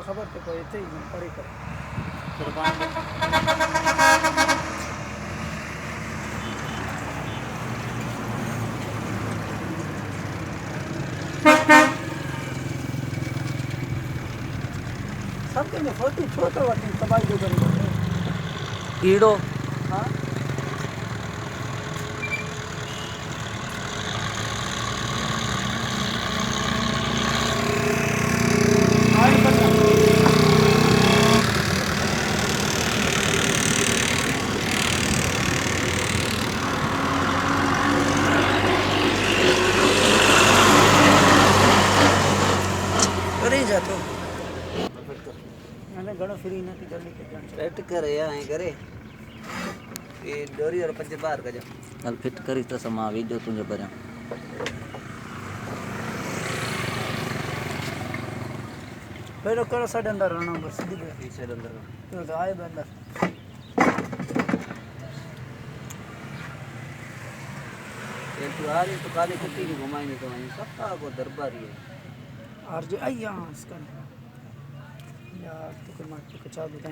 खबर तो कोई थी परी कर सबके में छोटी छोटे वाली तबाही जो करी कीड़ो हाँ કરી જતો मैंने घणो फ्री नहीं कर ली फिट करे या ऐं करे ये डोरी और पंज बाहर कजो हल फिट करी तो समा वीडियो तुंहिंजो भरियां फिर करो साढ़े अंदर रहना बस सीधे पीछे अंदर तो आए अंदर ये तू आ रही तो काली कुत्ती की घुमाएंगे तो वहीं सबका को दरबारी है और जो आई यहाँ इसका यार तो कर मार के चालू